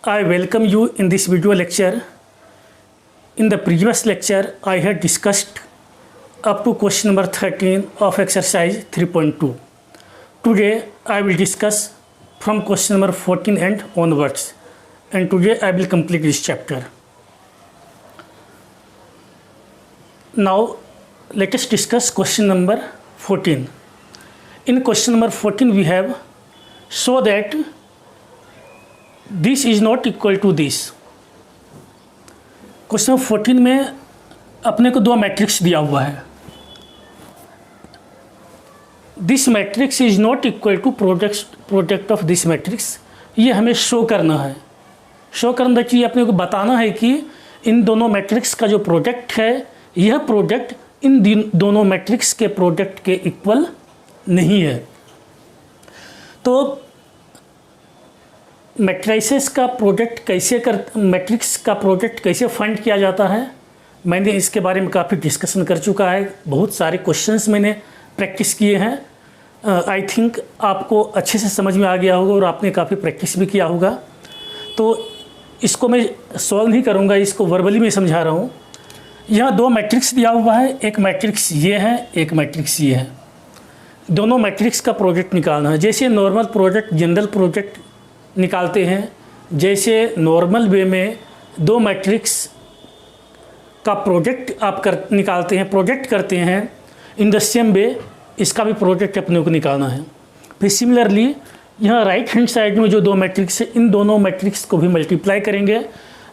I welcome you in this video lecture. In the previous lecture, I had discussed up to question number 13 of exercise 3.2. Today, I will discuss from question number 14 and onwards. And today, I will complete this chapter. Now, let us discuss question number 14. In question number 14, we have show that this is not equal to this. Question 14 में अपने को दो matrix दिया हुआ है. This matrix is not equal to product of this matrix. ये हमें show करना है. शो करना चाहिए, अपने को बताना है कि इन दोनों मैट्रिक्स का जो प्रोडक्ट है, यह प्रोडक्ट इन दोनों मैट्रिक्स के प्रोडक्ट के इक्वल नहीं है. तो मैट्रिसेस का प्रोडक्ट मैट्रिक्स का प्रोडक्ट कैसे फाइंड किया जाता है, मैंने इसके बारे में काफ़ी डिस्कशन कर चुका है. बहुत सारे क्वेश्चंस मैंने प्रैक्टिस किए हैं. आई थिंक आपको अच्छे से समझ में आ गया होगा और आपने काफ़ी प्रैक्टिस भी किया होगा. तो इसको मैं सॉल्व नहीं करूँगा, इसको वर्बली में समझा रहा हूँ. यहाँ दो मैट्रिक्स दिया हुआ है. एक मैट्रिक्स ये है, एक मैट्रिक्स ये है. दोनों मैट्रिक्स का प्रोडक्ट निकालना है. जैसे नॉर्मल प्रोडक्ट, जनरल प्रोडक्ट निकालते हैं, जैसे नॉर्मल वे में दो मैट्रिक्स का प्रोडक्ट आप निकालते हैं, प्रोडक्ट करते हैं, इन द सेम वे इसका भी प्रोडक्ट अपने को निकालना है. फिर सिमिलरली यहाँ राइट हैंड साइड में जो दो मैट्रिक्स है, इन दोनों मैट्रिक्स को भी मल्टीप्लाई करेंगे.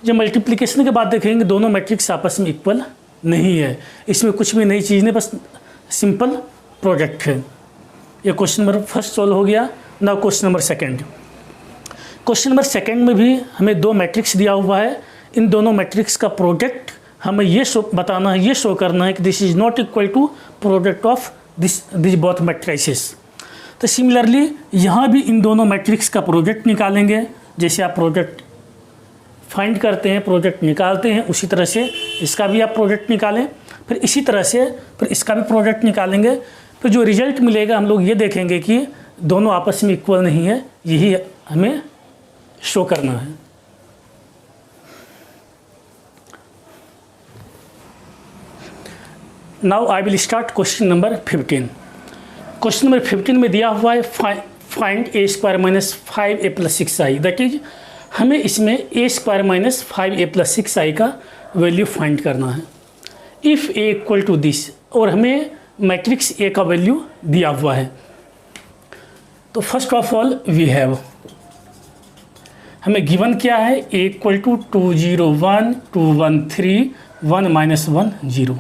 जब मल्टीप्लिकेशन के बाद देखेंगे दोनों मैट्रिक्स आपस में इक्वल नहीं है. इसमें कुछ भी नई चीज़ नहीं, बस सिंपल प्रोडक्ट है. ये क्वेश्चन नंबर फर्स्ट सॉल्व हो गया. Now question number second. Question number second में भी हमें दो मैट्रिक्स दिया हुआ है. इन दोनों मैट्रिक्स का प्रोडक्ट हमें ये बताना है, ये शो करना है कि this is not equal to product of this both matrices. तो सिमिलरली यहाँ भी इन दोनों मैट्रिक्स का प्रोडक्ट निकालेंगे. जैसे आप प्रोडक्ट फाइंड करते हैं, प्रोडक्ट निकालते हैं, उसी तरह से इसका भी आप प्रोडक्ट निकालें. फिर इसी तरह से फिर इसका भी प्रोडक्ट निकालेंगे. फिर जो रिजल्ट मिलेगा हम लोग ये देखेंगे कि दोनों आपस में इक्वल नहीं है. यही हमें शो करना है. Now I will start question number 15. Question number 15 में दिया हुआ है find A square minus 5a plus 6i. That is हमें इसमें ए square minus 5a plus 6i का वैल्यू फाइंड करना है. If A equal to this, और हमें मैट्रिक्स ए का वैल्यू दिया हुआ है. तो first of all we have, हमें गिवन क्या है, ए इक्वल टू 2 0 1 2 1 3 1 माइनस 1 0.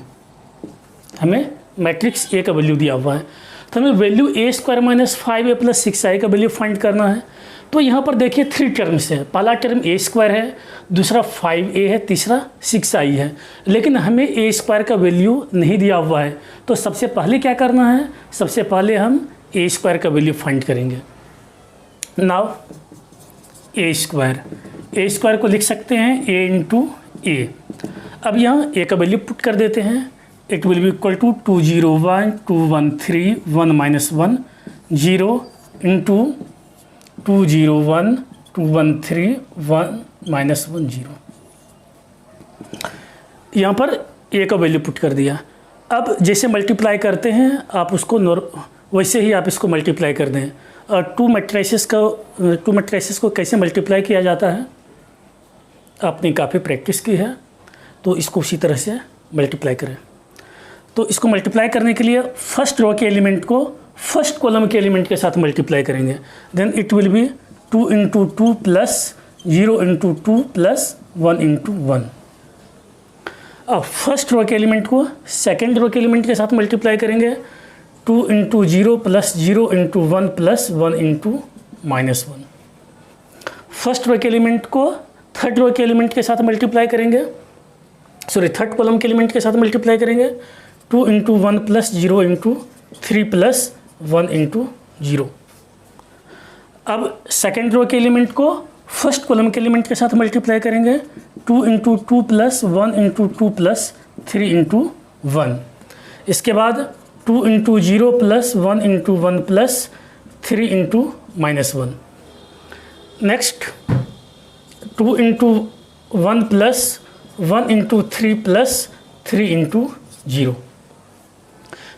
हमें मैट्रिक्स ए का वैल्यू दिया हुआ है. तो हमें value A square minus 5a plus 6i का वैल्यू फाइंड करना है. तो यहाँ पर देखिए 3 टर्म्स है. पहला टर्म ए स्क्वायर है, दूसरा 5a है, तीसरा 6i है. लेकिन हमें ए स्क्वायर का वैल्यू नहीं दिया हुआ है. तो सबसे पहले क्या करना है, सबसे पहले हम ए स्क्वायर का वैल्यू फाइंड करेंगे. नाउ ए स्क्वायर को लिख सकते हैं ए इंटू ए. अब यहाँ ए का वैल्यू पुट कर देते हैं. It will be equal to 2 0 1 2 1 3 1 minus 1 0 into 2 0 1 2 1 3 1 minus 1 0. यहाँ पर ए का वैल्यू पुट कर दिया. अब जैसे मल्टीप्लाई करते हैं आप उसको वैसे ही आप इसको मल्टीप्लाई कर दें. और टू मैट्रिसेस को कैसे मल्टीप्लाई किया जाता है आपने काफ़ी प्रैक्टिस की है, तो इसको उसी तरह से मल्टीप्लाई करें. तो इसको मल्टीप्लाई करने के लिए फर्स्ट रो के एलिमेंट को फर्स्ट कॉलम के एलिमेंट के साथ मल्टीप्लाई करेंगे. Then it will be 2 into 2 plus 0 into 2 plus 1 into 1. अब फर्स्ट रो के एलिमेंट को सेकेंड रो के एलिमेंट के साथ मल्टीप्लाई करेंगे. 2 into 0 plus 0 into 1 plus 1 into minus 1. First row के एलिमेंट को थर्ड रो के एलिमेंट के साथ मल्टीप्लाई करेंगे, थर्ड कॉलम के एलिमेंट के साथ मल्टीप्लाई करेंगे. 2 into 1 plus 0 into 3 plus 1 into 0. अब सेकेंड रो के एलिमेंट को फर्स्ट कॉलम के एलिमेंट के साथ मल्टीप्लाई करेंगे. 2 into 2 plus 1 into 2 plus 3 into 1. इसके बाद 2 into 0 plus 1 into 1 plus 3 into minus 1. Next 2 into 1 plus 1 into 3 plus 3 into 0।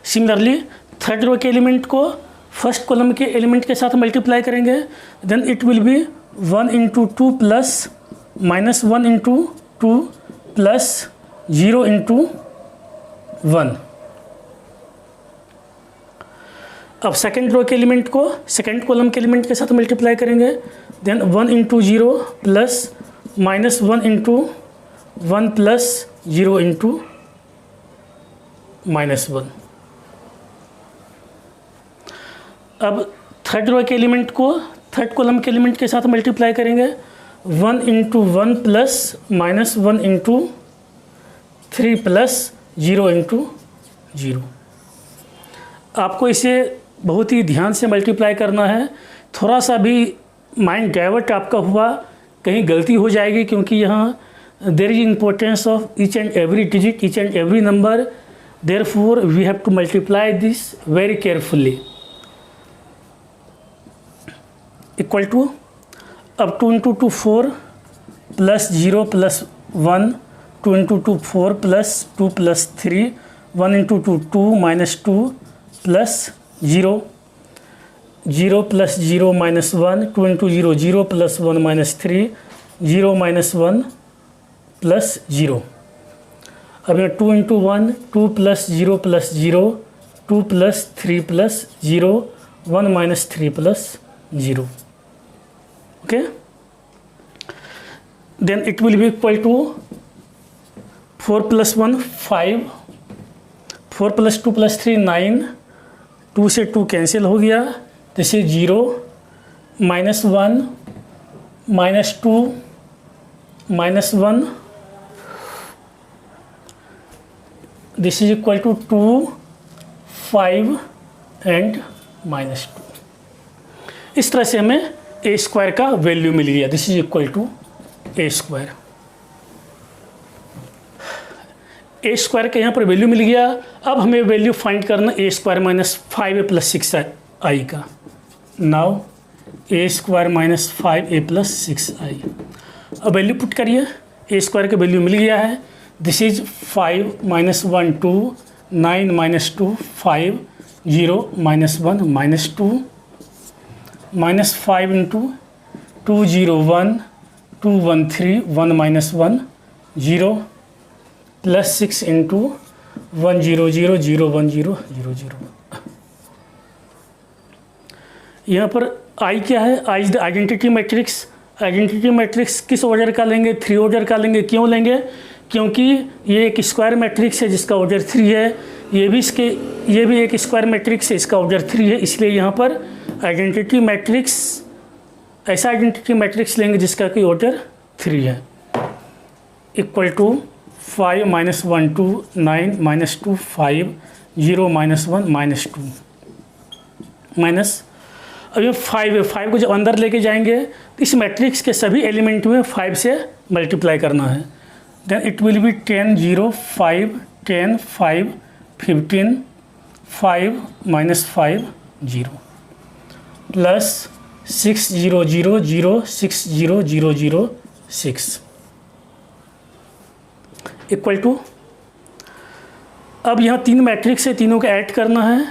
Similarly third row के एलिमेंट को फर्स्ट कॉलम के एलिमेंट के साथ मल्टीप्लाई करेंगे, then it will be 1 into 2 plus minus 1 into 2 plus 0 into 1। अब second row के element को second column के एलिमेंट के साथ मल्टीप्लाई करेंगे, then 1 into 0 plus minus 1 into 1 plus 0 into minus 1। अब थर्ड रो के एलिमेंट को थर्ड कॉलम के एलिमेंट के साथ मल्टीप्लाई करेंगे, 1 into 1 plus minus 1 into 3 plus 0 into 0। आपको इसे बहुत ही ध्यान से मल्टीप्लाई करना है। थोड़ा सा भी माइंड डाइवर्ट आपका हुआ, कहीं गलती हो जाएगी, क्योंकि यहाँ there is importance of each and every digit, each and every number, therefore we have to multiply this very carefully. Equal to, अब 2 into 2 4 plus 0 plus 1, 2 into 2 4 plus 2 plus 3, 1 into 2 2 minus 2 plus 0, 0 plus 0 minus 1, 2 into 0 0 plus 1 minus 3, 0 minus 1 plus 0। अब यहाँ 2 into 1 2 plus 0 plus 0, 2 plus 3 plus 0, 1 minus 3 plus 0। Okay, then it will be equal to 4 plus 1 5, 4 plus 2 plus 3 9, 2 से 2 cancel हो गया, this is 0, minus 1 minus 2 minus 1, this is equal to 2 5 and minus 2। इस तरह से हमें ए square का वैल्यू मिल गया, this is equal to A square. A square का यहाँ पर वैल्यू मिल गया। अब हमें वैल्यू फाइंड करना ए स्क्वायर माइनस 5 प्लस 6 आई का। नाउ ए स्क्वायर माइनस 5 प्लस 6 आई। अब वैल्यू पुट करिए, ए स्क्वायर का वैल्यू मिल गया है, this is 5 minus 1 2, 9 minus 2 5, 0 minus 1 minus 2, minus 5 into 2 0 1 2 1 3 1 minus 1 0 plus 6 into 1 0 0 0 1 0 0 0। यहाँ पर आई क्या है? I is the identity matrix. Identity matrix किस ऑर्डर का लेंगे? 3 ऑर्डर का लेंगे। क्यों लेंगे? क्योंकि ये एक स्क्वायर मैट्रिक्स है जिसका ऑर्डर 3 है, ये भी एक स्क्वायर मैट्रिक्स है, इसका ऑर्डर 3 है। इसलिए यहाँ पर आइडेंटिटी मैट्रिक्स, ऐसा आइडेंटिटी मैट्रिक्स लेंगे जिसका कि ऑर्डर 3 है। Equal to 5 minus 1 2 9 minus 2 5 0 minus 1 minus 2 minus. अब ये 5 है, 5 को जब अंदर लेके जाएंगे तो इस मैट्रिक्स के सभी एलिमेंट में 5 से मल्टीप्लाई करना है। Then it will be 10 0 5 10 5 15 5 minus 5 0 plus 6 0 0 0 6 0 0 0 6 equal to. अब यहाँ 3 मैट्रिक्स है, तीनों को ऐड करना है,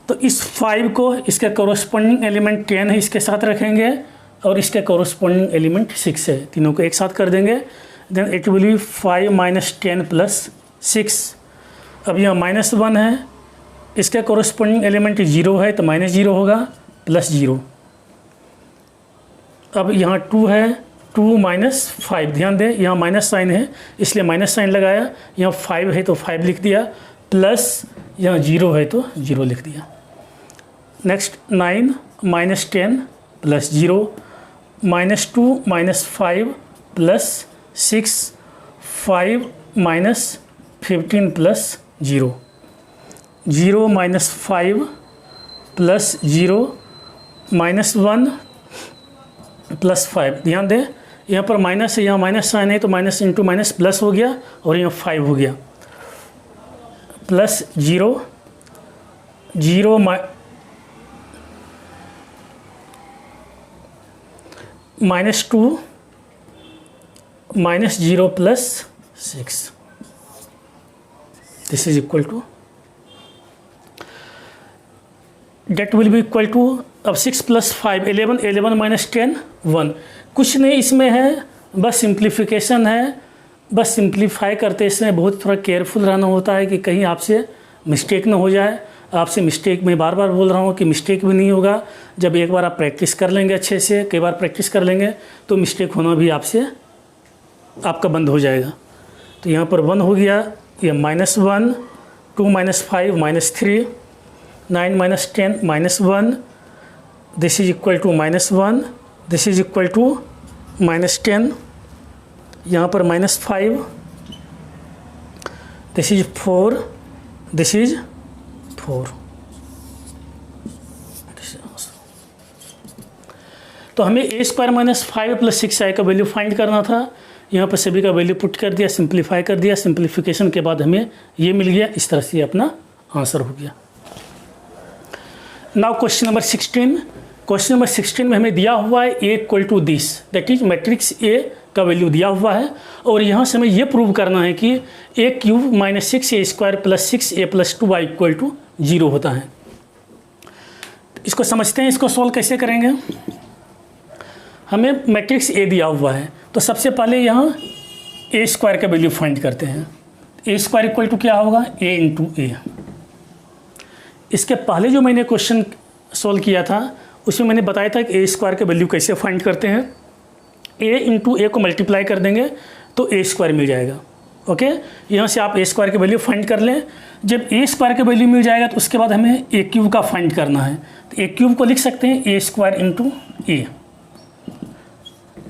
तो इस 5 को इसका कोरोस्पोंडिंग एलिमेंट 10 है, इसके साथ रखेंगे, और इसके कोरोस्पोंडिंग एलिमेंट 6 है, तीनों को एक साथ कर देंगे। Then it will be 5 minus 10 plus 6। अब यहाँ माइनस 1 है, इसका कोरोस्पोंडिंग एलिमेंट 0 है, तो माइनस 0 होगा, प्लस 0। अब यहाँ 2 है, 2 माइनस 5, ध्यान दें यहाँ माइनस साइन है इसलिए माइनस साइन लगाया, यहाँ 5 है तो 5 लिख दिया, प्लस यहाँ 0 है तो 0 लिख दिया। Next 9 minus 10 plus 0 minus 2 minus 5 plus 6 5 minus 15 plus 0 0 minus 5 plus 0 minus 1 plus 5। ध्यान दें यहाँ पर माइनस है, यहाँ माइनस साइन है तो माइनस इंटू माइनस प्लस हो गया, और यहाँ 5 हो गया, plus 0 0 minus 2 -0 + 6 this is equal to, that will be equal to, अब 6 + 5 11, 11 - 10 1, कुछ नहीं इसमें है, बस सिंप्लीफिकेशन है। बस सिंप्लीफाई करते समय बहुत थोड़ा केयरफुल रहना होता है कि कहीं आपसे मिस्टेक ना हो जाए। आपसे मिस्टेक, मैं बार बार बोल रहा हूँ कि मिस्टेक भी नहीं होगा। जब एक बार आप प्रैक्टिस कर लेंगे अच्छे से, कई बार प्रैक्टिस कर लेंगे तो मिस्टेक होना भी आपसे आपका बंद हो जाएगा। तो यहाँ पर 1 हो गया, ये -1, 2 - 5 -3, 9 - 10 -1, this is equal to -1, this is equal to -10, यहाँ पर -5, दिस इज 4, दिस इज 4। तो हमें a² - 5 + 6i का वैल्यू फाइंड करना था। यहाँ पर सभी का वैल्यू पुट कर दिया, सिंप्लीफाई कर दिया। सिंप्लीफिकेशन के बाद हमें ये मिल गया। इस तरह से अपना आंसर हो गया। Now question number 16। Question number 16 में हमें दिया हुआ है a = this, that is matrix A का वैल्यू दिया हुआ है और यहाँ से हमें ये प्रूव करना है कि a³ - 6a² + 6a + 2y = 0 होता है। इसको समझते हैं, इसको सॉल्व कैसे करेंगे। हमें मैट्रिक्स A दिया हुआ है तो सबसे पहले यहाँ a² का वैल्यू फाइंड करते हैं। a² = क्या होगा, a × a। इसके पहले जो मैंने क्वेश्चन सॉल्व किया था उसमें मैंने बताया था कि a² का वैल्यू कैसे फाइंड करते हैं। a × a को मल्टीप्लाई कर देंगे तो a² मिल जाएगा। ओके, यहाँ से आप a² के वैल्यू फाइंड कर लें। जब a² का वैल्यू मिल जाएगा तो उसके बाद हमें a³ का फाइंड करना है। तो a³ को लिख सकते हैं a² × a।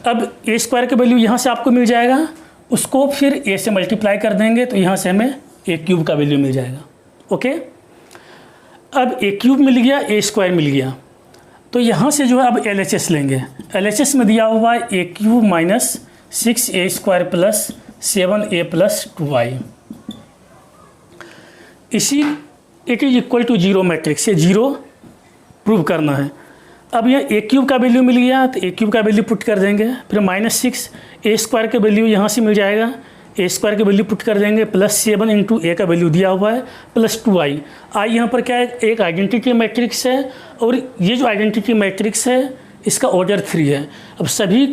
अब a² का वैल्यू यहाँ से आपको मिल जाएगा, उसको फिर a से मल्टीप्लाई कर देंगे तो यहाँ से हमें a³ का वैल्यू मिल जाएगा। ओके, अब a³ मिल गया, a² मिल गया, तो यहाँ से जो है अब LHS लेंगे। LHS में दिया हुआ है a³ - 6a² + 7a + 2y। इसी it is equal to 0 matrix से 0 प्रूव करना है। अब यह a³ का वैल्यू मिल गया तो a³ का वैल्यू पुट कर देंगे, फिर -6 a² का वैल्यू यहाँ से मिल जाएगा, a² का वैल्यू पुट कर देंगे, +7 × a का वैल्यू दिया हुआ है +2i। i यहाँ पर क्या है, एक आइडेंटिटी मैट्रिक्स है और ये जो आइडेंटिटी मैट्रिक्स है इसका ऑर्डर 3 है। अब सभी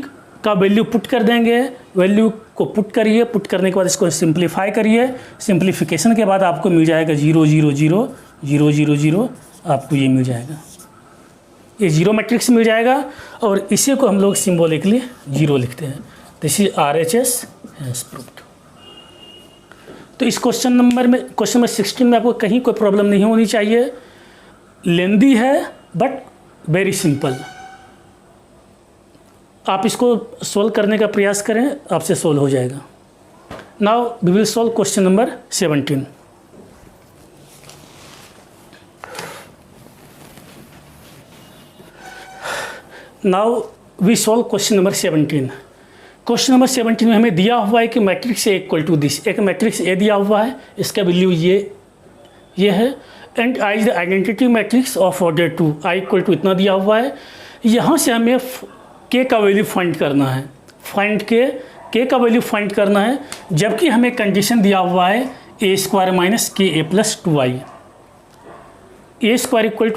का वैल्यू पुट कर देंगे, वैल्यू को पुट करिए, पुट करने के बाद इसको सिंप्लीफाई करिए। सिंप्लीफिकेशन के बाद आपको मिल जाएगा 0 0 0 0 0 0, आपको ये मिल जाएगा, ये 0 मैट्रिक्स मिल जाएगा और इसी को हम लोग सिम्बॉलिकली 0 लिखते हैं। This is RHS has proved. तो इस क्वेश्चन नंबर 16 में आपको कहीं कोई प्रॉब्लम नहीं होनी चाहिए। लेंदी है बट वेरी सिंपल। आप इसको सोल्व करने का प्रयास करें, आपसे सोल्व हो जाएगा। Now we will solve question number 17। Now we solve question number 17। Question number 17 में हमें दिया हुआ है कि मैट्रिक्स A = दिस, एक मैट्रिक्स A दिया हुआ है, इसका वैल्यू ये है and I is the identity matrix of order 2, I = इतना दिया हुआ है। यहाँ से हमें K का वैल्यू फाइंड करना है, K का वैल्यू फाइंड करना है, जबकि हमें कंडीशन दिया हुआ है a² - ka + 2y। a² = ka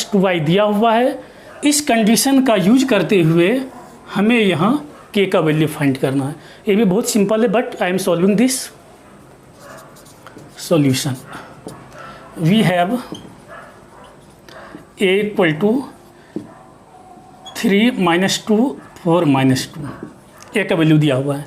- 2y दिया हुआ है। इस कंडीशन का यूज करते हुए हमें यहाँ K का वैल्यू फाइंड करना है। ये भी बहुत सिंपल है but I am solving this solution. We have a = 3 - 2 4 - 2, A का वैल्यू दिया हुआ है।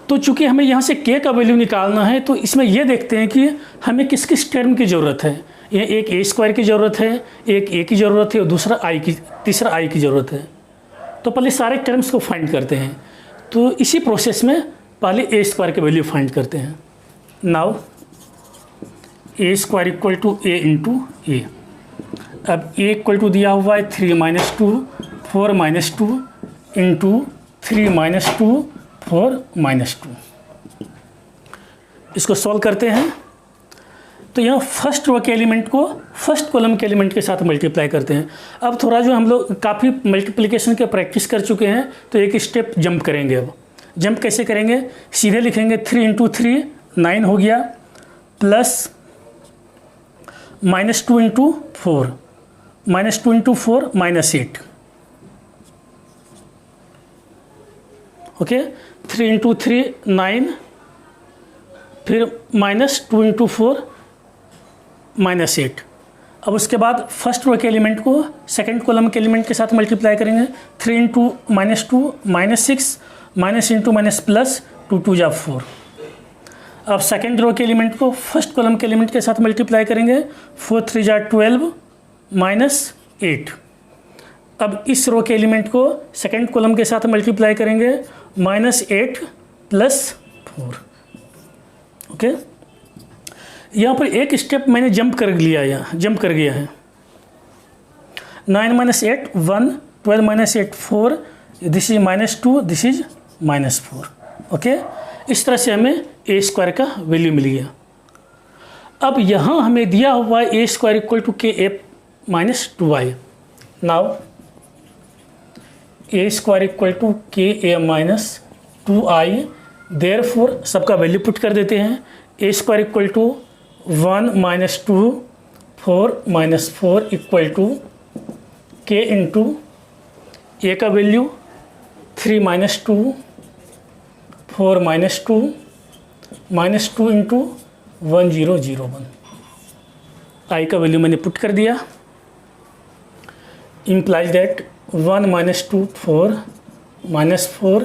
तो चूंकि हमें यहाँ से K का वैल्यू निकालना है तो इसमें ये देखते हैं कि हमें किस किस टर्म की ज़रूरत है। ये एक a² की ज़रूरत है, एक a की ज़रूरत है और तीसरा i की ज़रूरत है। तो पहले सारे टर्म्स को फाइंड करते हैं। तो इसी प्रोसेस में पहले a² की वैल्यू फाइंड करते हैं। Now a² = a × a। अब a = दिया हुआ है 3 - 2 4 - 2 × 3 - 2 4 - 2। इसको सॉल्व करते हैं तो यहाँ फर्स्ट रो के एलिमेंट को फर्स्ट कॉलम के एलिमेंट के साथ मल्टीप्लाई करते हैं। अब थोड़ा जो हम लोग काफ़ी मल्टीप्लिकेशन के प्रैक्टिस कर चुके हैं तो एक स्टेप जंप करेंगे। अब जंप कैसे करेंगे, सीधे लिखेंगे 3 इंटू 3 9 हो गया, plus -2 into 4, -2 into 4 -8, okay. 3 into 3 9, फिर -2 इंटू 4 -8। अब उसके बाद फर्स्ट रो के एलिमेंट को सेकंड कॉलम के एलिमेंट के साथ मल्टीप्लाई करेंगे, 3 into -2 -6, minus into minus plus 2 2 जा 4। अब सेकंड रो के एलिमेंट को फर्स्ट कॉलम के एलिमेंट के साथ मल्टीप्लाई करेंगे, 4 3 जा 12 -8। अब इस रो के एलिमेंट को सेकंड कॉलम के साथ मल्टीप्लाई करेंगे, -8 + 4, ओके। यहाँ पर एक स्टेप मैंने जंप कर लिया, यहाँ जंप कर गया है। 9 - 8 1, 12 - 8 4, this is -2, this is -4, okay. इस तरह से हमें a² का वैल्यू मिल गया। अब यहाँ हमें दिया हुआ है a² = ka - 2i। Now a² = ka - 2i, therefore सबका वैल्यू पुट कर देते हैं। a² = 1 - 2 4 - 4 = k इंटू a का वैल्यू 3 - 2 4 - 2 -2 इंटू 1001, i का वैल्यू मैंने पुट कर दिया। इम्प्लाइज दैट 1 - 2 4 -4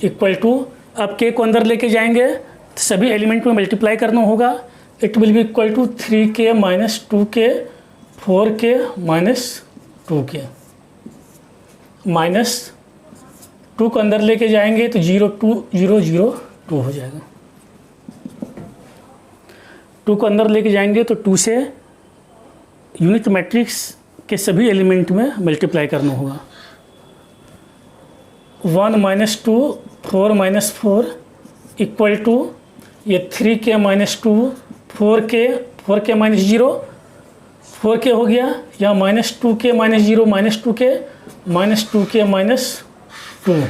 = अब k को अंदर लेके जाएंगे तो सभी एलिमेंट में मल्टीप्लाई करना होगा। It will B = 3k - 2k 4k - 2k, -2 को अंदर लेके जाएंगे तो 0 2 0 0 2 हो जाएगा। 2 को अंदर लेके जाएंगे तो 2 से यूनिट मैट्रिक्स के सभी एलिमेंट में मल्टीप्लाई करना होगा। 1 - 2 4 - 4 = ये 3k - 2 4k - 0 4k हो गया, या -2k - 0 -2k -2k - 2,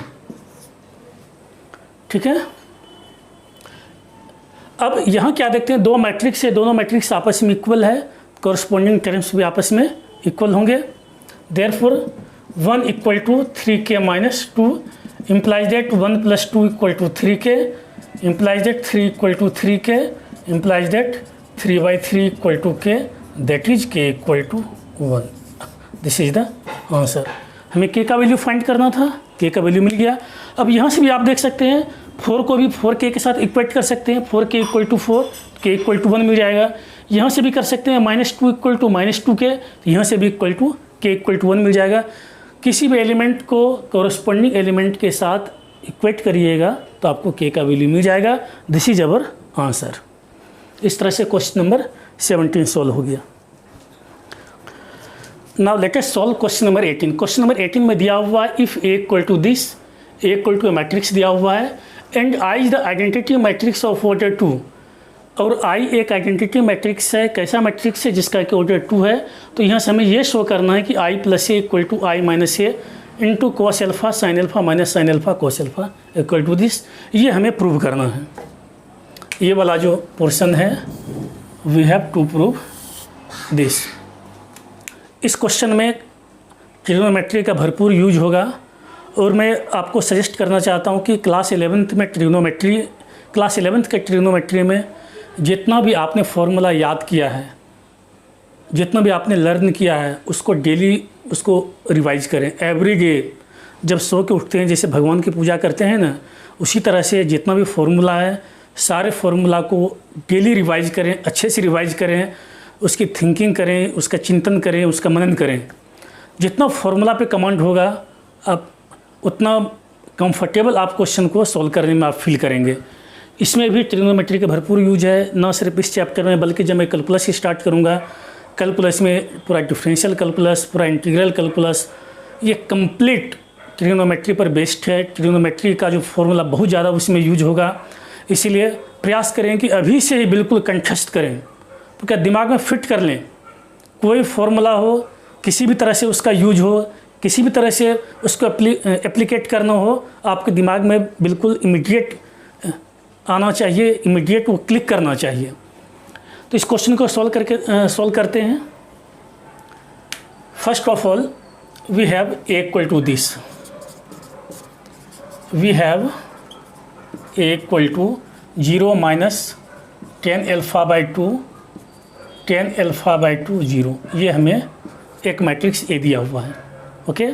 ठीक है। अब यहाँ क्या देखते हैं, दो मैट्रिक्स है, दोनों मैट्रिक्स आपस में इक्वल है, कॉरस्पॉन्डिंग टर्म्स भी आपस में इक्वल होंगे। Therefore 1 = 3k - 2 implies that 1 + 2 = 3k, implies that 3 = 3k, implies that 3/3 = k, that is k = 1। This is the answer. हमें k का वैल्यू फाइंड करना था, k का वैल्यू मिल गया। अब यहाँ से भी आप देख सकते हैं 4 को भी 4k के साथ इक्वेट कर सकते हैं, 4k = 4, k = 1 मिल जाएगा। यहाँ से भी कर सकते हैं -2 = -2k, यहाँ से भी k = 1 मिल जाएगा। किसी भी एलिमेंट को कॉरस्पॉन्डिंग एलिमेंट के साथ इक्वेट करिएगा तो आपको k का वैल्यू मिल जाएगा। This is our answer. इस तरह से क्वेश्चन नंबर 17 सॉल्व हो गया। नाउ लेट अस solve question number 18। Question number 18 में दिया हुआ है if a = this, a = matrix दिया हुआ है and i is the identity matrix of order 2, और i एक आइडेंटिटी मैट्रिक्स है। कैसा मैट्रिक्स है, जिसका कि ऑर्डर 2 है। तो यहाँ से हमें ये शो करना है कि i + a = i - a into cos α sin α - sin α cos α = this. ये हमें प्रूव करना है। ये वाला जो पोर्शन है, we have to prove this. इस क्वेश्चन में ट्रिग्नोमेट्री का भरपूर यूज होगा, और मैं आपको सजेस्ट करना चाहता हूँ कि क्लास 11th में क्लास 11th के ट्रिग्नोमेट्री में जितना भी आपने फॉर्मूला याद किया है, जितना भी आपने लर्न किया है, उसको डेली उसको रिवाइज करें। एवरी डे जब सो के उठते हैं, जैसे भगवान की पूजा करते हैं ना, उसी तरह से जितना भी फॉर्मूला है, सारे फॉर्मूला को डेली रिवाइज करें, अच्छे से रिवाइज करें, उसकी थिंकिंग करें, उसका चिंतन करें, उसका मनन करें। जितना फॉर्मूला पे कमांड होगा, आप उतना कंफर्टेबल आप क्वेश्चन को सॉल्व करने में आप फील करेंगे। इसमें भी ट्रिग्नोमेट्री का भरपूर यूज है, न सिर्फ इस चैप्टर में, बल्कि जब मैं कैलकुलस ही स्टार्ट करूँगा, कैलकुलस में पूरा डिफरेंशियल कैलकुलस, पूरा इंटीग्रल कैलकुलस, ये कंप्लीट ट्रिग्नोमेट्री पर बेस्ड है। ट्रिग्नोमेट्री का जो फॉर्मूला बहुत ज़्यादा उसमें यूज होगा, इसीलिए प्रयास करें कि अभी से ही बिल्कुल कंठस्थ करें, तो क्या दिमाग में फिट कर लें। कोई फॉर्मूला हो, किसी भी तरह से उसका यूज हो, किसी भी तरह से उसको एप्लीकेट करना हो, आपके दिमाग में बिल्कुल इमीडिएट आना चाहिए, इमीडिएट वो क्लिक करना चाहिए। तो इस क्वेश्चन को सॉल्व करते हैं। First of all we have a equal to this, we have a equal to 0 minus 10 alpha by 2 10 alpha by 2 0। ये हमें एक मैट्रिक्स ए दिया हुआ है। ओके,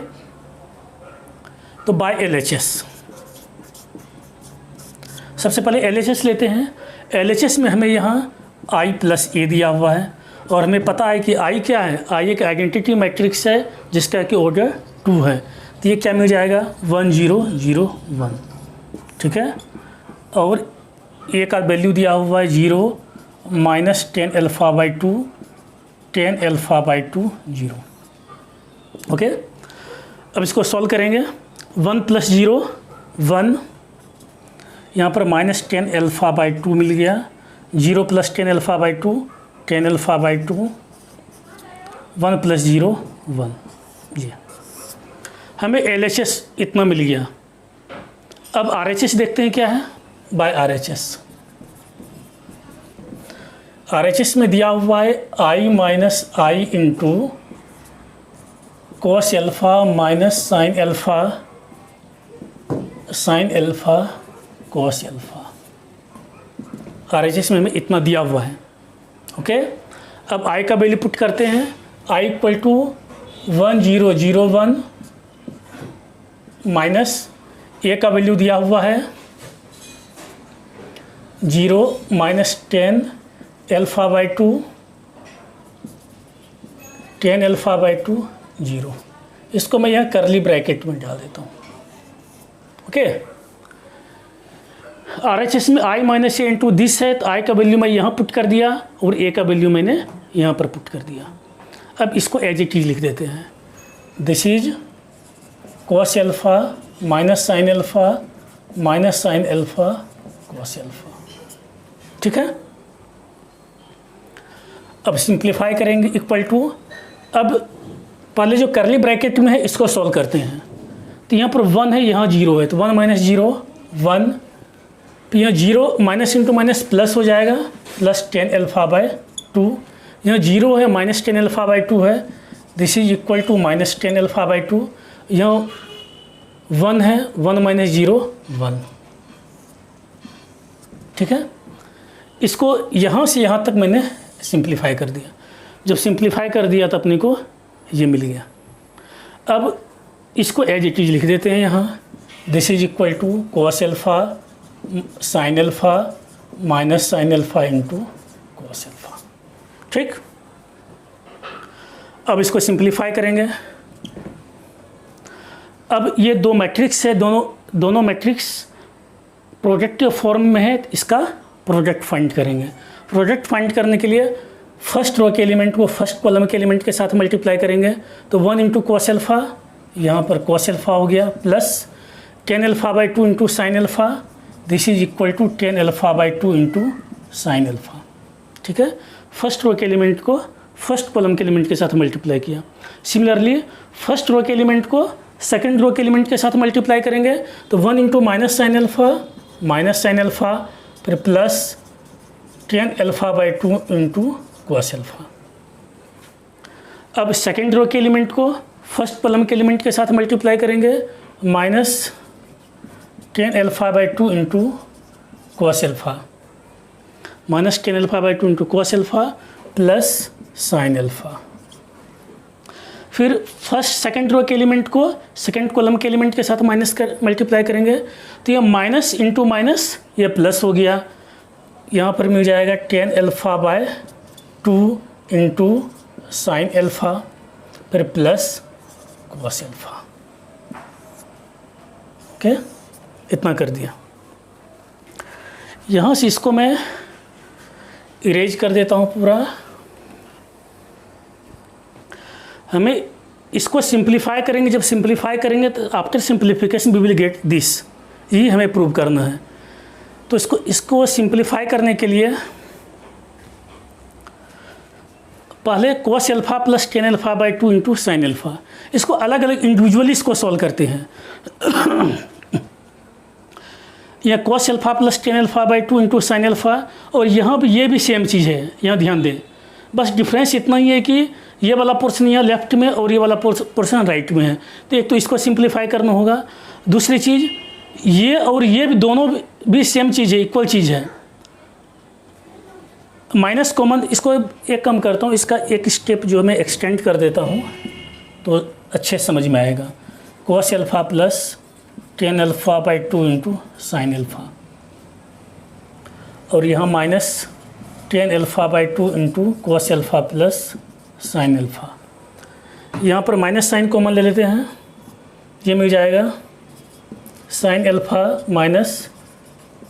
तो बाय LHS सबसे पहले LHS लेते हैं। LHS में हमें यहाँ I प्लस ए दिया हुआ है और हमें पता है कि I क्या है, I एक आइडेंटिटी मैट्रिक्स है जिसका कि ऑर्डर 2 है। तो ये क्या मिल जाएगा 1 0 0 1, ठीक है। और ए का वैल्यू दिया हुआ है 0 minus 10 alpha by 2 10 alpha by 2 0। Okay, अब इसको सॉल्व करेंगे। 1 प्लस 0 1, यहाँ पर माइनस 10 अल्फा बाई 2 मिल गया। 0 plus 10 alpha by 2 10 alpha by 2, 1 plus 0 1। जी, हमें LHS इतना मिल गया। अब RHS देखते हैं क्या है। बाय RHS में दिया हुआ है I minus I into cos alpha minus sine alpha cos alpha. RHS में हमें इतना दिया हुआ है। ओके, अब I का वैल्यू पुट करते हैं। I इक्वल टू 1 0 0 1 माइनस ए का वैल्यू दिया हुआ है 0 minus 10 alpha by 2 10 alpha by 2 0। इसको मैं यहाँ करली ब्रैकेट में डाल देता हूँ। ओके, RHS में I minus A into this है, तो I का वैल्यू मैं यहाँ पुट कर दिया और A का वैल्यू मैंने यहाँ पर पुट कर दिया। अब इसको एज इट इज लिख देते हैं। This is cos alpha minus sine alpha cos alpha, ठीक है। अब सिंप्लीफाई करेंगे इक्वल टू, अब पहले जो करली ब्रैकेट में है इसको सॉल्व करते हैं। तो यहाँ पर 1 है, यहाँ 0 है, तो 1 माइनस 0 1, तो यहाँ 0 माइनस इंटू माइनस प्लस हो जाएगा, प्लस 10 अल्फा बाई 2। यहाँ 0 है, माइनस 10 अल्फा बाई 2 है, this is equal to minus 10 alpha by 2। यहाँ 1 है, 1 माइनस 0 1, ठीक है। इसको यहाँ से यहाँ तक मैंने सिंप्लीफाई कर दिया। जब सिंप्लीफाई कर दिया तो अपने को ये मिल गया। अब इसको एज इट इज लिख देते हैं यहाँ। This is equal to cos alpha sine alpha minus sine alpha into cos alpha, ठीक। अब इसको सिंप्लीफाई करेंगे। अब ये दो मैट्रिक्स है, दोनों मैट्रिक्स प्रोडक्ट फॉर्म में है, इसका प्रोडक्ट फाइंड करेंगे। प्रोडक्ट फाइंड करने के लिए फर्स्ट रो के एलिमेंट को फर्स्ट कॉलम के एलिमेंट के साथ मल्टीप्लाई करेंगे। तो 1 इंटू कॉस एल्फ़ा, यहाँ पर कॉस एल्फ़ा हो गया, plus 10 alpha by 2 into sine alpha, this is equal to 10 alpha by 2 into sine alpha, ठीक है। फर्स्ट रो के एलिमेंट को फर्स्ट कॉलम के एलिमेंट के साथ मल्टीप्लाई किया। सिमिलरली फर्स्ट रो के एलिमेंट को सेकंड रो के एलिमेंट के साथ मल्टीप्लाई करेंगे। तो 1 इंटू माइनस साइन एल्फ़ा फिर plus 10 alpha by 2 into cos alpha. अब सेकेंड रो के एलिमेंट को फर्स्ट कॉलम के एलिमेंट के साथ मल्टीप्लाई करेंगे, minus 10 alpha by 2 into cos alpha, minus 10 alpha by 2 into cos alpha plus sign alpha. फिर first second row के element को सेकंड कॉलम के एलिमेंट के साथ मल्टीप्लाई करेंगे। तो ये माइनस इंटू माइनस ये प्लस हो गया, यहाँ पर मिल जाएगा 10 alpha bye 2 into sine alpha फिर प्लस कॉस एल्फ़ा। ओके, इतना कर दिया। यहाँ से इसको मैं इरेज कर देता हूँ पूरा। हमें इसको सिंप्लीफाई करेंगे, जब सिंप्लीफाई करेंगे तो after simplification we will get this, यही हमें प्रूव करना है। तो इसको सिंप्लीफाई करने के लिए पहले cos alpha plus ten alpha by two into sine alpha, इसको अलग अलग इंडिविजुअली इसको सॉल्व करते हैं। यह cos alpha plus ten alpha by two into sine alpha, और यहाँ भी ये भी सेम चीज़ है, यहाँ ध्यान दें। बस डिफरेंस इतना ही है कि ये वाला पोर्शन यहाँ लेफ्ट में और ये वाला पोर्शन राइट में है, तो एक तो इसको सिंप्लीफाई करना होगा। दूसरी चीज़, ये और ये भी दोनों भी सेम चीज़ है, इक्वल चीज़ है। माइनस कॉमन, इसको एक कम करता हूँ, इसका एक स्टेप जो मैं एक्सटेंड कर देता हूँ तो अच्छे समझ में आएगा। cos alpha plus ten alpha by two into sine alpha, और यहाँ minus ten alpha by two into cos alpha plus sine alpha. यहाँ पर माइनस साइन कॉमन ले लेते हैं, ये मिल जाएगा sine alpha minus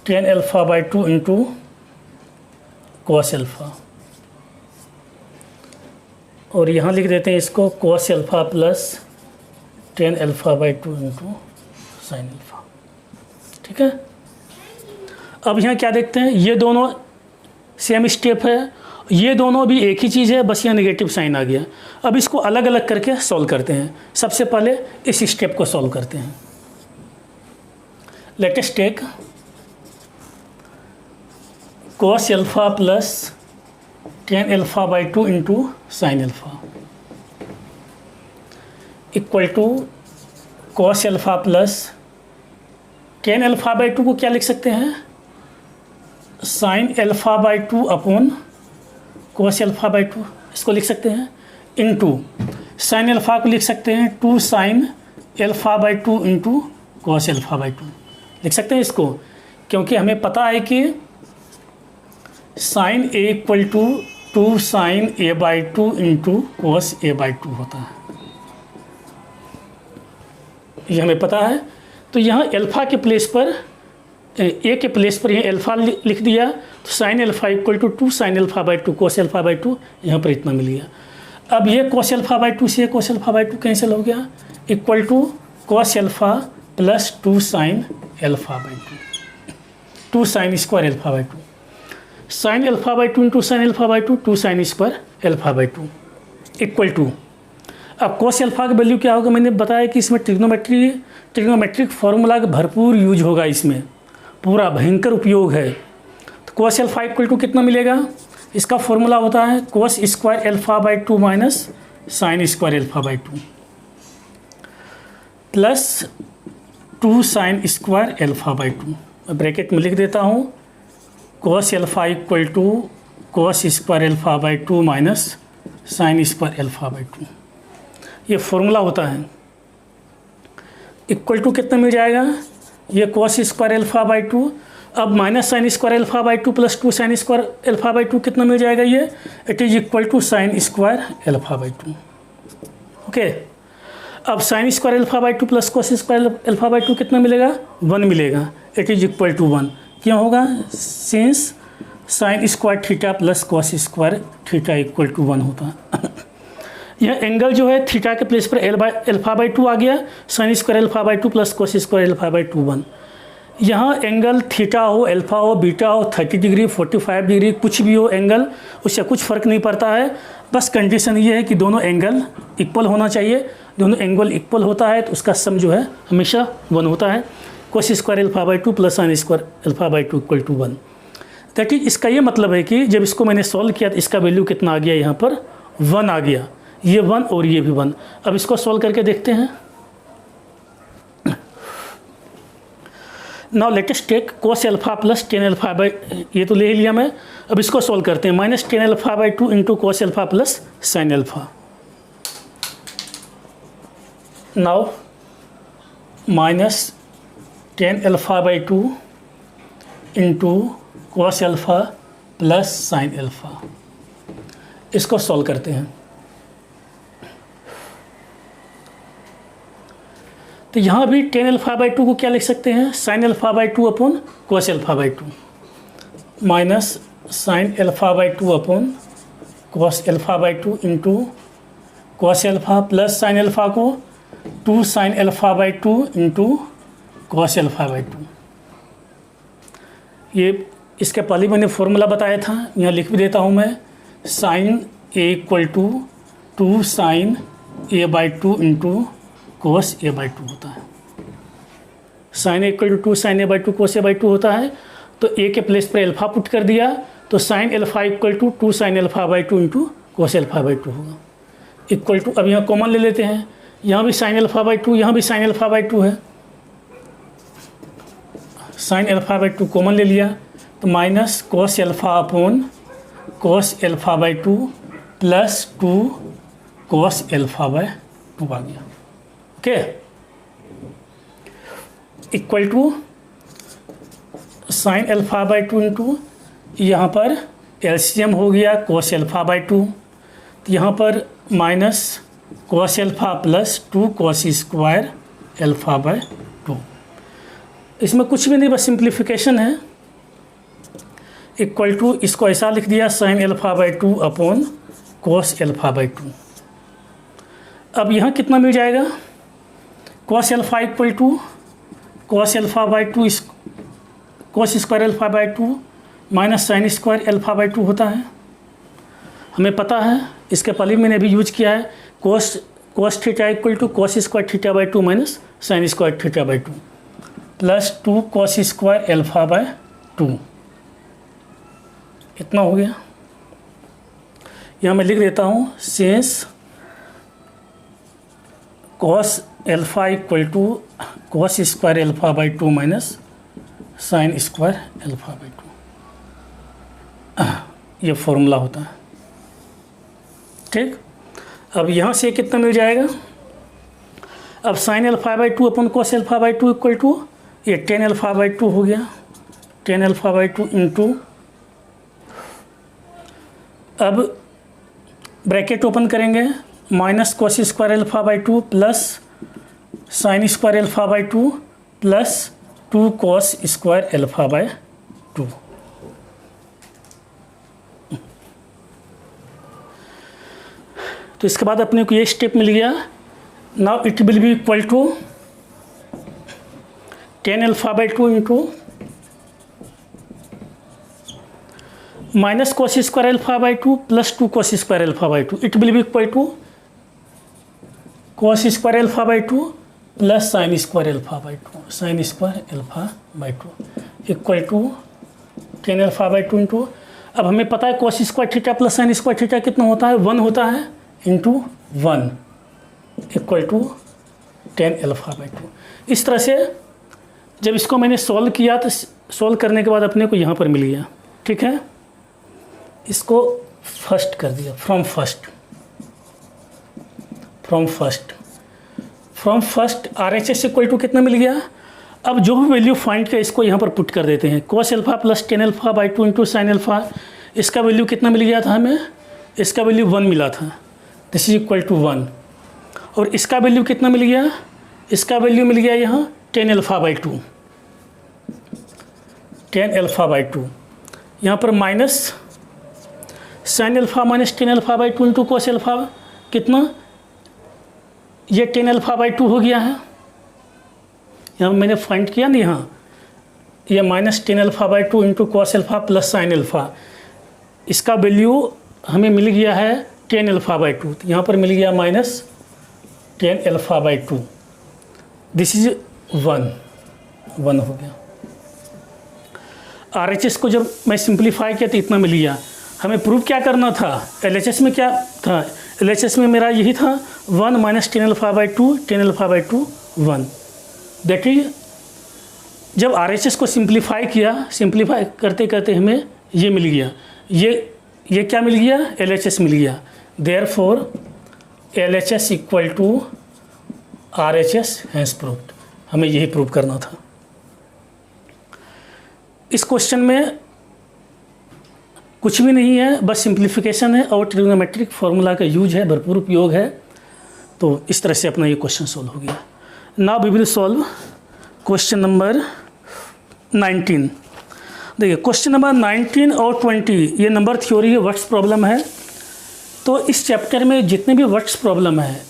ten alpha by two into cos alpha, और यहाँ लिख देते हैं इसको cos alpha plus ten alpha by two into sine alpha. ठीक है, अब यहाँ क्या देखते हैं, ये दोनों सेम स्टेप है, ये दोनों भी एक ही चीज़ है, बस यहाँ नेगेटिव साइन आ गया। अब इसको अलग अलग करके सॉल्व करते हैं। सबसे पहले इस स्टेप को सॉल्व करते हैं। Let us take cos alpha plus ten alpha by two into sine alpha equal to cos alpha plus ten alpha by two को क्या लिख सकते हैं, sine alpha by two upon cos alpha by two, इसको लिख सकते हैं, into sine alpha को लिख सकते हैं two sine alpha by two into cos alpha by two लिख सकते हैं इसको, क्योंकि हमें पता है कि sine A equal to two sine A by two into cos A by two होता है, ये हमें पता है। तो यहाँ अल्फ़ा के प्लेस पर, ए के प्लेस पर यहाँ अल्फ़ा लिख दिया, तो sine alpha equal to two sine alpha by two cos alpha by two, यहाँ पर इतना मिल गया। अब ये cos अल्फ़ा बाई टू से cos alpha by two cancel हो गया, equal to cos alpha plus two sine alpha by two, two sine square alpha by two, sine alpha by two into sine alpha by two, two sine square alpha by two equal to. अब cos alpha का value क्या होगा, मैंने बताया कि इसमें trigonometric formula का भरपूर यूज होगा, इसमें पूरा भयंकर उपयोग है। तो cos अल्फ़ा इक्वल टू कितना मिलेगा, इसका फॉर्मूला होता है cos square alpha by two minus sine square alpha by two plus two sine square alpha by two. मैं ब्रैकेट में लिख देता हूँ cos alpha equal to cos square alpha by two minus sine square alpha by two, ये formula होता है। Equal to कितना मिल जाएगा, ये cos square alpha by two, अब minus sine square alpha by two plus two sine square alpha by two कितना मिल जाएगा, ये it is equal to sine square alpha by two. Okay, अब sine square alpha by two plus cos square alpha by two कितना मिलेगा, one मिलेगा, it is equal to one. क्यों होगा, since sine square theta plus cos square theta equal to one होता है। यह angle जो है थीटा के प्लेस पर अल्फ़ा बाई टू आ गया, sign square alpha by two plus cos square alpha by to one. यहाँ एंगल थीटा हो, अल्फ़ा हो, बीटा हो, 30 डिग्री 45 डिग्री कुछ भी हो एंगल, उससे कुछ फ़र्क नहीं पड़ता है। बस कंडीशन ये है कि दोनों एंगल इक्वल होना चाहिए। दोनों एंगल इक्वल होता है तो उसका सम जो है हमेशा वन होता है। cos square alpha by two plus sine square alpha by two equal to one. That is, इसका ये मतलब है कि जब इसको मैंने सॉल्व किया तो इसका वैल्यू कितना आ गया, यहाँ पर वन आ गया, ये वन और ये भी वन। अब इसको सॉल्व करके देखते हैं। Now let us take cos alpha plus ten alpha by, ये तो ले ही लिया मैं, अब इसको सॉल्व करते हैं। Minus ten alpha by two into cos alpha plus sine alpha. Now minus ten alpha by two into cos alpha plus sine alpha, इसको सॉल्व करते हैं। तो यहाँ भी टेन अल्फ़ा बाई टू को क्या लिख सकते हैं, sine alpha by two upon cos alpha by two minus sine alpha by two upon cos alpha by two into cos alpha plus sine alpha को two sine alpha by two into cos alpha by two. ये इसके पहले मैंने formula बताया था, यहाँ लिख भी देता हूँ मैं, sine A equal to 2 sine A by 2 into cos A by 2 होता है। Sine A equal to 2 sine A by 2 cos A by 2 होता है। तो ए के प्लेस पर अल्फ़ा पुट कर दिया, तो sine alpha equal to 2 sine alpha by 2 into cos alpha by 2 होगा। इक्वल टू, अब यहाँ कॉमन ले लेते हैं, यहाँ भी साइन अल्फ़ा बाई 2, यहाँ भी साइन अल्फ़ा बाई 2 है। साइन अल्फ़ा बाई 2 कॉमन ले लिया, तो minus cos alpha upon cos alpha by 2 plus 2 cos alpha by 2 आ गया। Okay, equal to sine alpha by 2 into यहाँ पर एलसीएम हो गया कोस अल्फ़ा बाई 2, तो यहाँ पर minus cos alpha plus 2 cos square alpha by 2। इसमें कुछ भी नहीं, बस सिंप्लीफिकेशन है। इक्वल टू, इसको ऐसा लिख दिया sine alpha by 2 upon cos alpha by 2। अब यहाँ कितना मिल जाएगा, cos alpha equal to cos alpha by 2 cos square alpha by 2 minus sine square alpha by 2 होता है। हमें पता है, इसके पहले मैंने भी यूज किया है, cos theta equal to cos square theta by 2 minus sine square theta by 2 plus 2 cos square alpha by 2। इतना हो गया। यहाँ मैं लिख देता हूँ since cos alpha equal to cos square alpha by 2 minus sine square alpha by 2, ये formula होता है। ठीक, अब यहाँ से कितना मिल जाएगा, अब sine alpha by 2 upon cos alpha by 2 equal to ये 10 अल्फ़ा बाई 2 हो गया, 10 अल्फ़ा बाई 2 इंटू, अब ब्रैकेट ओपन करेंगे, minus cos square alpha by 2 plus sine square alpha by 2 plus 2 cos square alpha by 2। तो इसके बाद अपने को ये स्टेप मिल गया। Now it will be equal to 10 alpha by 2 into minus cos square alpha by 2 plus 2 cos square alpha by 2। It will be equal to cos square alpha by 2 plus sine square alpha by 2 sine square alpha by 2 equal to 10 alpha by 2 into, अब हमें पता है cos square theta plus sine square theta कितना होता है, 1 होता है, into 1 equal to 10 alpha by 2। इस तरह से जब इसको मैंने सॉल्व किया तो सॉल्व करने के बाद अपने को यहाँ पर मिल गया। ठीक है, इसको फर्स्ट कर दिया, from first RHS equal to कितना मिल गया। अब जो भी वैल्यू फाइंड किया इसको यहाँ पर पुट कर देते हैं, cos alpha plus 10 alpha by 2 into sine alpha, इसका वैल्यू कितना मिल गया था हमें, इसका वैल्यू 1 मिला था, दिस इज इक्वल टू 1। और इसका वैल्यू कितना मिल गया, इसका वैल्यू मिल गया यहाँ 10 अल्फ़ा बाई 2, 10 अल्फ़ा बाई 2। यहाँ पर minus sine alpha minus 10 alpha by 2 into cos alpha, कितना, ये 10 अल्फ़ा बाई 2 हो गया है। यहाँ मैंने फाइंड किया ना, यहाँ ये minus 10 alpha by 2 into cos alpha plus sine alpha, इसका वैल्यू हमें मिल गया है 10 अल्फ़ा बाई 2, तो यहाँ पर मिल गया minus 10 alpha by 2, this is 1 हो गया। RHS को जब मैं सिंप्लीफाई किया तो इतना मिल गया। हमें प्रूव क्या करना था, LHS में क्या था, LHS में मेरा यही था 1 minus 10 alpha by 2, 10 alpha by 2 1। That is जब RHS को सिंप्लीफाई किया, सिंप्लीफाई करते करते हमें ये मिल गया, ये क्या मिल गया, LHS मिल गया। Therefore LHS equal to RHS has proved, हमें यही प्रूव करना था। इस क्वेश्चन में कुछ भी नहीं है, बस सिंप्लीफिकेशन है और ट्रिग्नोमेट्रिक फार्मूला का यूज है, भरपूर उपयोग है। तो इस तरह से अपना ये क्वेश्चन सॉल्व हो गया। Now we will solve question number 19। देखिए क्वेश्चन नंबर 19 और 20 ये नंबर थ्योरी है, वर्ड्स प्रॉब्लम है। तो इस चैप्टर में जितने भी वर्ड्स प्रॉब्लम है,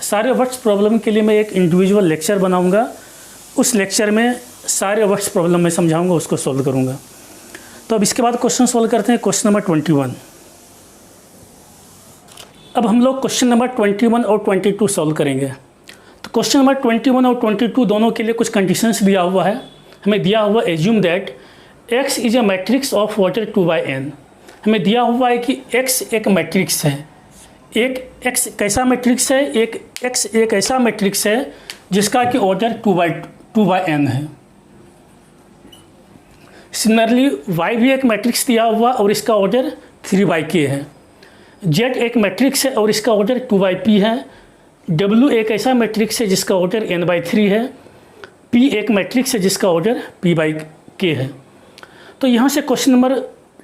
सारे वर्ड्स प्रॉब्लम के लिए मैं एक इंडिविजुअल लेक्चर बनाऊंगा। उस लेक्चर में सारे वर्ड्स प्रॉब्लम मैं समझाऊंगा, उसको सॉल्व करूंगा। तो अब इसके बाद क्वेश्चन सॉल्व करते हैं। Question number 21। अब हम लोग क्वेश्चन नंबर 21 और 22 सॉल्व करेंगे। तो क्वेश्चन नंबर 21 और 22 दोनों के लिए कुछ कंडीशंस दिया हुआ है। हमें दिया हुआ assume that x is a matrix of order 2/n। हमें दिया हुआ है कि x एक मैट्रिक्स है। एक x कैसा मैट्रिक्स है? एक x एक ऐसा मैट्रिक्स है जिसका कि ऑर्डर 2/n है। सिमिलरली y भी एक मैट्रिक्स दिया हुआ और इसका ऑर्डर 3/k है। z एक मैट्रिक्स है और इसका ऑर्डर 2/p है। w एक ऐसा मैट्रिक्स है जिसका ऑर्डर n/3 है। p एक मैट्रिक्स है जिसका ऑर्डर p/k है। तो यहाँ से क्वेश्चन नंबर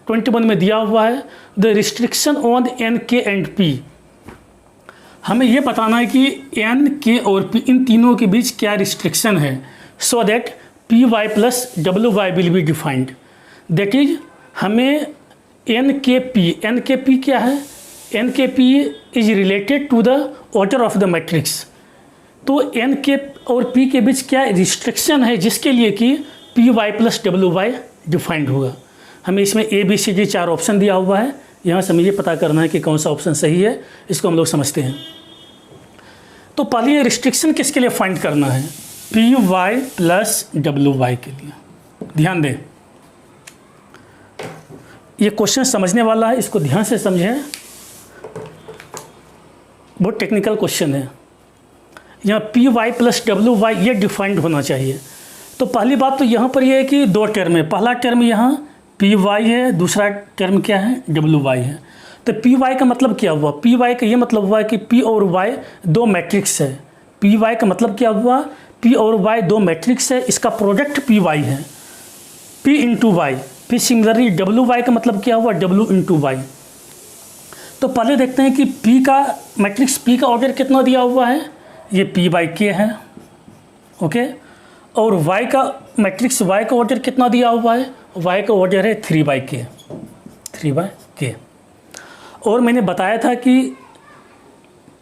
21 में दिया हुआ है the restriction on n, k and p। हमें ये बताना है कि n, k और p इन तीनों के बीच क्या रिस्ट्रिक्शन है so that py plus wy will be defined. That is हमें NKP क्या है? NKP is related to the order of the matrix. तो NK और P के बीच क्या रिस्ट्रिक्शन है जिसके लिए कि py प्लस wy डिफाइंड होगा। हमें इसमें ABCD 4 ऑप्शन दिया हुआ है। यहाँ से हमें ये पता करना है कि कौन सा ऑप्शन सही है, इसको हम लोग समझते हैं। तो पहले रिस्ट्रिक्शन किसके लिए फाइंड करना है? py प्लस wy के लिए। ध्यान दें, ये क्वेश्चन समझने वाला है, इसको ध्यान से समझें। बहुत टेक्निकल क्वेश्चन है। यहाँ py प्लस wy ये डिफाइंड होना चाहिए। तो पहली बात तो यहाँ पर ये है कि 2 टर्म है। पहला टर्म यहाँ py है, दूसरा टर्म क्या है? wy है। तो py का मतलब क्या हुआ? py का ये मतलब हुआ है कि p और y 2 मैट्रिक्स है। py का मतलब क्या हुआ? p और y 2 मैट्रिक्स है, इसका प्रोडक्ट py है, p इंटू वाई। फिर सिमिलरली wy का मतलब क्या हुआ? w into Y. तो पहले देखते हैं कि p का मैट्रिक्स p का ऑर्डर कितना दिया हुआ है? ये p/k है, ओके। और y का मैट्रिक्स y का ऑर्डर कितना दिया हुआ है? y का ऑर्डर है 3/k। और मैंने बताया था कि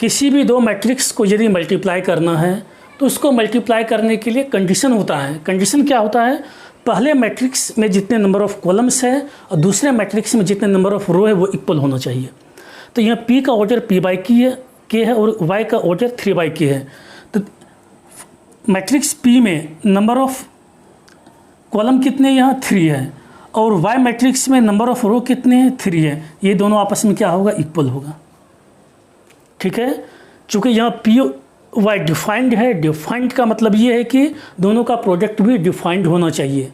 किसी भी 2 मैट्रिक्स को यदि मल्टीप्लाई करना है तो उसको मल्टीप्लाई करने के लिए कंडीशन होता है। कंडीशन क्या होता है? पहले मैट्रिक्स में जितने नंबर ऑफ कॉलम्स है और दूसरे मैट्रिक्स में जितने नंबर ऑफ रो है वो इक्वल होना चाहिए। तो यहाँ p का ऑर्डर p/k है और y का ऑर्डर 3/k है। तो मैट्रिक्स p में नंबर ऑफ कॉलम कितने? यहाँ 3 है। और y मैट्रिक्स में नंबर ऑफ रो कितने हैं? 3 है। ये दोनों आपस में क्या होगा? इक्वल होगा, ठीक है। चूँकि यहाँ py डिफाइंड है, डिफाइंड का मतलब ये है कि दोनों का प्रोडक्ट भी डिफाइंड होना चाहिए।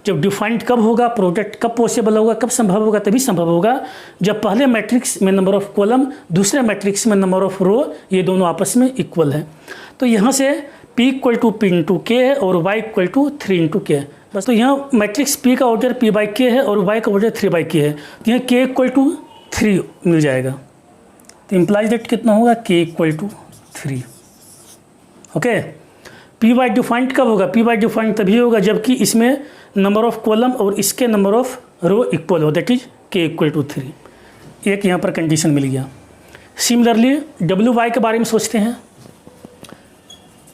जब डिफाइंड कब होगा, प्रोडक्ट कब पॉसिबल होगा, कब संभव होगा? तभी संभव होगा जब पहले मैट्रिक्स में नंबर ऑफ कॉलम, दूसरे मैट्रिक्स में नंबर ऑफ रो, ये दोनों आपस में इक्वल है। तो यहाँ से p equal to p into K है और y equal to 3 into K है। बस तो यहाँ मैट्रिक्स p का ऑर्डर p/k है और y का ऑर्डर 3/k है। तो यहाँ k इक्वल टू 3 मिल जाएगा। तो इम्प्लाइज दैट कितना होगा? k equal to 3, okay. py defined कब होगा? py डिफाइंड तभी होगा जबकि इसमें नंबर ऑफ कॉलम और इसके नंबर ऑफ रो इक्वल हो, that is k equal to 3। एक यहाँ पर कंडीशन मिल गया। सिमिलरली wy के बारे में सोचते हैं।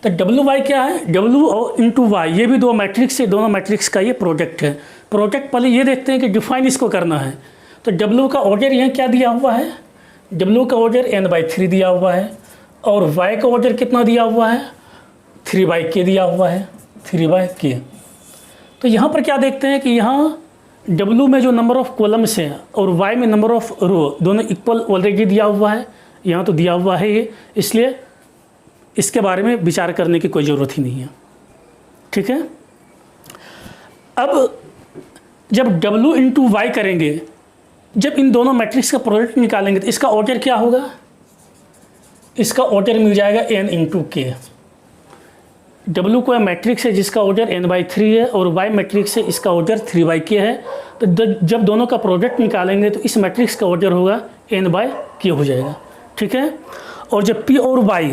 तो wy क्या है? w और इंटू वाई, ये भी 2 मैट्रिक्स है, दोनों मैट्रिक्स का ये प्रोडक्ट है। प्रोडक्ट पहले ये देखते हैं कि डिफाइन इसको करना है। तो w का ऑर्डर यहाँ क्या दिया हुआ है? w का ऑर्डर n/3 दिया हुआ है और y का ऑर्डर कितना दिया हुआ है? 3/k दिया हुआ है, 3/k। तो यहाँ पर क्या देखते हैं कि यहाँ w में जो नंबर ऑफ कॉलम्स हैं और y में नंबर ऑफ रो दोनों इक्वल ऑलरेडी दिया हुआ है। यहाँ तो दिया हुआ है ये, इसलिए इसके बारे में विचार करने की कोई ज़रूरत ही नहीं है, ठीक है। अब जब w इंटू वाई करेंगे, जब इन दोनों मैट्रिक्स का प्रोडक्ट निकालेंगे तो इसका ऑर्डर क्या होगा? इसका ऑर्डर मिल जाएगा n इंटू के। w कोई मैट्रिक्स है जिसका ऑर्डर n/3 है और y मैट्रिक्स है, इसका ऑर्डर 3/k है। तो जब दोनों का प्रोडक्ट निकालेंगे तो इस मैट्रिक्स का ऑर्डर होगा n/k हो जाएगा, ठीक है। और जब p और y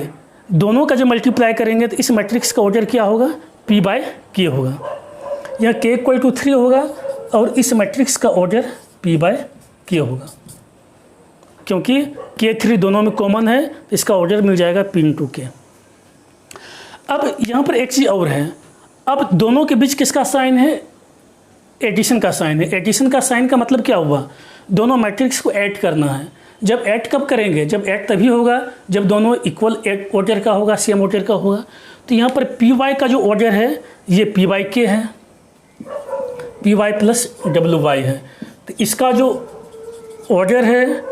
दोनों का जब मल्टीप्लाई करेंगे तो इस मैट्रिक्स का ऑर्डर क्या होगा? p/k होगा। यहाँ k इक्वल टू 3 होगा और इस मैट्रिक्स का ऑर्डर p/k होगा, क्योंकि k3 दोनों में कॉमन है तो इसका ऑर्डर मिल जाएगा p इंटू के। अब यहाँ पर एक चीज़ और है, अब दोनों के बीच किसका साइन है? एडिशन का साइन है। एडिशन का साइन का मतलब क्या हुआ? दोनों मैट्रिक्स को ऐड करना है। जब ऐड कब करेंगे, जब ऐड तभी होगा जब दोनों इक्वल ऑर्डर का होगा, सेम ऑर्डर का होगा। तो यहाँ पर पी वाई का जो ऑर्डर है ये पी वाई के है, P Y plus W Y है। तो इसका जो ऑर्डर है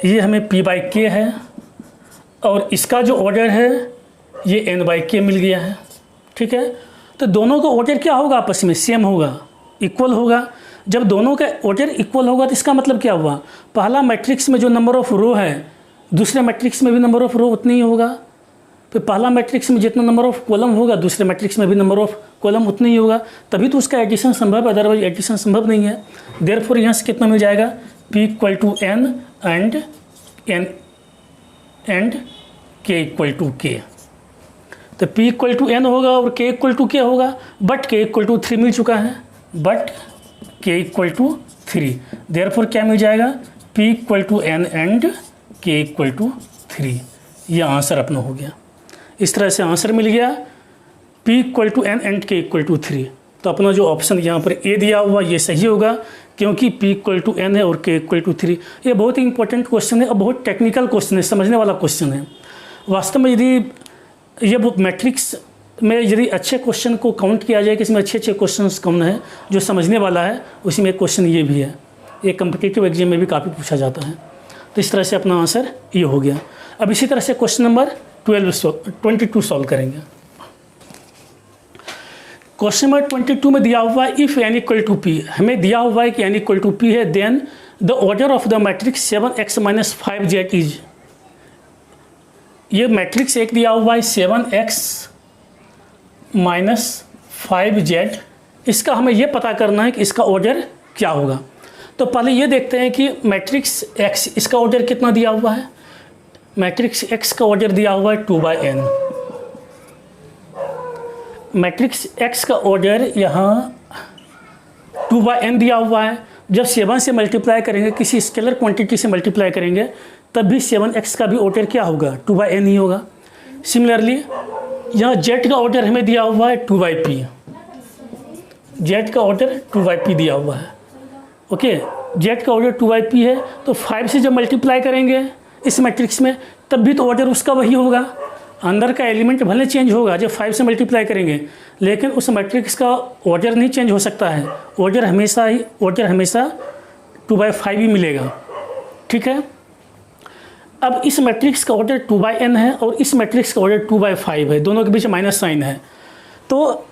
ये हमें पी बाई के है, और इसका जो ऑर्डर है ये एन बाई के मिल गया है। ठीक है, तो दोनों का ऑर्डर क्या होगा, आपस में सेम होगा, इक्वल होगा। जब दोनों का ऑर्डर इक्वल होगा तो इसका मतलब क्या हुआ, पहला मैट्रिक्स में जो नंबर ऑफ रो है दूसरे मैट्रिक्स में भी नंबर ऑफ रो उतनी ही होगा। तो पहला मैट्रिक्स में जितना नंबर ऑफ कॉलम होगा दूसरे मैट्रिक्स में भी नंबर ऑफ कॉलम उतना ही होगा, तभी तो उसका एडिशन संभव है, अदरवाइज एडिशन संभव नहीं है। देयरफॉर यहाँ से कितना मिल जाएगा, P equal to N and K equal to K. तो P इक्वल टू एन होगा और K इक्वल टू के होगा, बट K इक्वल टू 3 मिल चुका है, but K equal to 3। Therefore क्या मिल जाएगा, P equal to N and K equal to 3। ये आंसर अपना हो गया। इस तरह से आंसर मिल गया P equal to N and K equal to 3। तो अपना जो ऑप्शन यहाँ पर ए दिया हुआ ये सही होगा, क्योंकि P इक्वल टू एन है और K इक्वल टू 3। ये बहुत ही इंपॉर्टेंट क्वेश्चन है और बहुत टेक्निकल क्वेश्चन है, समझने वाला क्वेश्चन है। वास्तव में यदि ये मैट्रिक्स में यदि अच्छे क्वेश्चन को काउंट किया जाए कि इसमें अच्छे क्वेश्चन कौन है जो समझने वाला है, उसी में एक क्वेश्चन ये भी है, ये कम्पिटिटिव एग्जाम में भी काफ़ी पूछा जाता है। तो इस तरह से अपना आंसर ये हो गया। अब इसी तरह से क्वेश्चन नंबर 22 सॉल्व करेंगे। क्वेश्चन नंबर 22 में दिया हुआ है if n equal to P, हमें दिया हुआ है कि n इक्वल टू पी है, then the order of the matrix 7x minus 5z is. ये मैट्रिक्स एक दिया हुआ है 7x माइनस 5z, इसका हमें ये पता करना है कि इसका ऑर्डर क्या होगा। तो पहले ये देखते हैं कि मैट्रिक्स x इसका ऑर्डर कितना दिया हुआ है। मैट्रिक्स x का ऑर्डर दिया हुआ है 2/n। मैट्रिक्स x का ऑर्डर यहाँ 2/n दिया हुआ है। जब 7 से मल्टीप्लाई करेंगे, किसी स्केलर क्वांटिटी से मल्टीप्लाई करेंगे, तब भी 7x का भी ऑर्डर क्या होगा, 2/n ही होगा। सिमिलरली यहाँ z का ऑर्डर हमें दिया हुआ है 2/p, z का ऑर्डर 2/p दिया हुआ है। ओके, z का ऑर्डर 2/p है, तो 5 से जब मल्टीप्लाई करेंगे इस मैट्रिक्स में, तब भी तो ऑर्डर उसका वही होगा। अंदर का एलिमेंट भले चेंज होगा जब 5 से मल्टीप्लाई करेंगे, लेकिन उस मैट्रिक्स का ऑर्डर नहीं चेंज हो सकता है। ऑर्डर हमेशा 2/5 ही मिलेगा। ठीक है, अब इस मैट्रिक्स का ऑर्डर 2/n है और इस मैट्रिक्स का ऑर्डर 2/5 है, दोनों के बीच माइनस साइन है। तो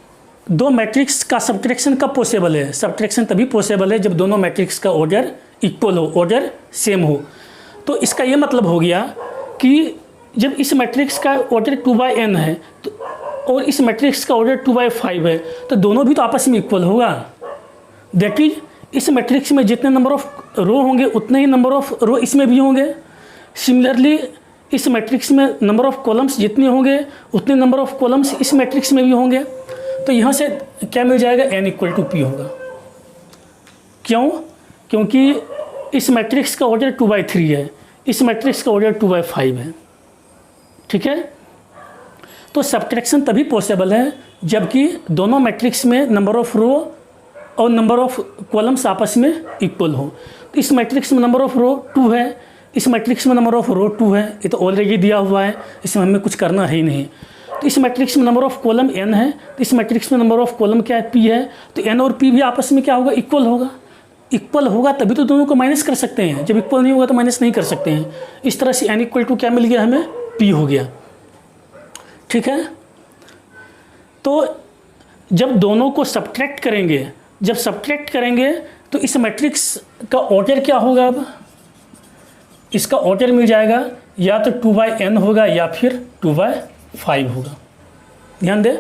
दो मैट्रिक्स का सब्ट्रैक्शन कब पॉसिबल है, सब्ट्रैक्शन तभी पॉसिबल है जब दोनों मैट्रिक्स का ऑर्डर इक्वल हो, ऑर्डर सेम हो। तो इसका ये मतलब हो गया कि जब इस मैट्रिक्स का ऑर्डर 2/n है तो और इस मैट्रिक्स का ऑर्डर 2/5 है, तो दोनों भी तो आपस में इक्वल होगा। दैट इज इस मैट्रिक्स में जितने नंबर ऑफ रो होंगे उतने ही नंबर ऑफ रो इसमें भी होंगे। सिमिलरली इस मैट्रिक्स में नंबर ऑफ कॉलम्स जितने होंगे उतने नंबर ऑफ कॉलम्स इस मैट्रिक्स में भी होंगे। तो यहाँ से क्या मिल जाएगा, n इक्वल टू पी होगा। क्यों, क्योंकि इस मैट्रिक्स का ऑर्डर 2/3 है, इस मैट्रिक्स का ऑर्डर 2/5 है। ठीक है, तो सब्ट्रैक्शन तभी पॉसिबल है जबकि दोनों मैट्रिक्स में नंबर ऑफ रो और नंबर ऑफ कॉलम्स आपस में इक्वल हो। तो इस मैट्रिक्स में नंबर ऑफ रो 2 है, इस मैट्रिक्स में नंबर ऑफ रो 2 है, ये तो ऑलरेडी दिया हुआ है, इसमें हमें कुछ करना है ही नहीं। तो इस मैट्रिक्स में नंबर ऑफ कॉलम n है, तो इस मैट्रिक्स में नंबर ऑफ कॉलम क्या है, p है। तो n और p भी आपस में क्या होगा, इक्वल होगा। इक्वल होगा तभी तो दोनों को माइनस कर सकते हैं, जब इक्वल नहीं होगा तो माइनस नहीं कर सकते हैं। इस तरह से n इक्वल टू क्या मिल गया हमें, p हो गया। ठीक है, तो जब दोनों को सब्ट्रैक्ट करेंगे, जब सब्ट्रैक्ट करेंगे तो इस मैट्रिक्स का ऑर्डर क्या होगा, अब इसका ऑर्डर मिल जाएगा या तो 2/n होगा या फिर 2/5 होगा। ध्यान दें,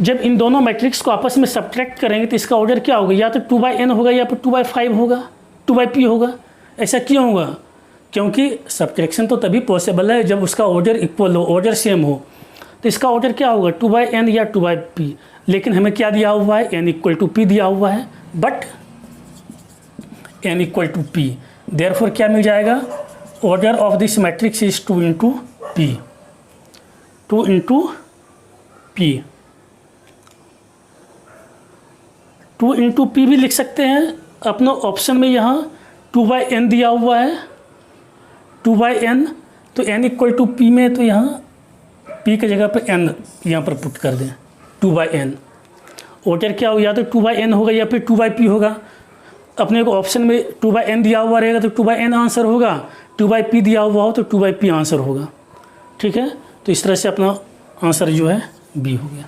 जब इन दोनों मैट्रिक्स को आपस में सब्ट्रैक्ट करेंगे तो इसका ऑर्डर क्या होगा, या तो 2/n होगा या फिर 2/5 होगा, 2/p होगा। ऐसा क्यों होगा, क्योंकि सब्ट्रैक्शन तो तभी पॉसिबल है जब उसका ऑर्डर इक्वल हो, ऑर्डर सेम हो। तो इसका ऑर्डर क्या होगा, 2/n या 2/p। लेकिन हमें क्या दिया हुआ है, n इक्वल टू p दिया हुआ है, but n equal to p। Therefore क्या मिल जाएगा, order of this matrix is 2 into p, 2 into p। 2 into p भी लिख सकते हैं अपना ऑप्शन में, यहाँ 2/n दिया हुआ है, 2/n, तो n इक्वल टू p में, तो यहाँ p की जगह पर n यहाँ पर पुट कर दें, 2/n। ओटर क्या हो, या तो 2/n होगा या फिर 2/p होगा। अपने को ऑप्शन में 2/n दिया हुआ रहेगा तो 2/n आंसर होगा, 2/p दिया हुआ हो तो 2/p आंसर होगा। ठीक है, तो इस तरह से अपना आंसर जो है बी हो गया।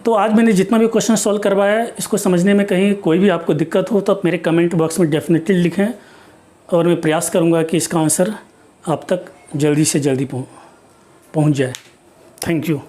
तो आज मैंने जितना भी क्वेश्चन सॉल्व करवाया है, इसको समझने में कहीं कोई भी आपको दिक्कत हो तो आप मेरे कमेंट बॉक्स में डेफिनेटली लिखें, और मैं प्रयास करूंगा कि इसका आंसर आप तक जल्दी से जल्दी पहुंच जाए। Thank you.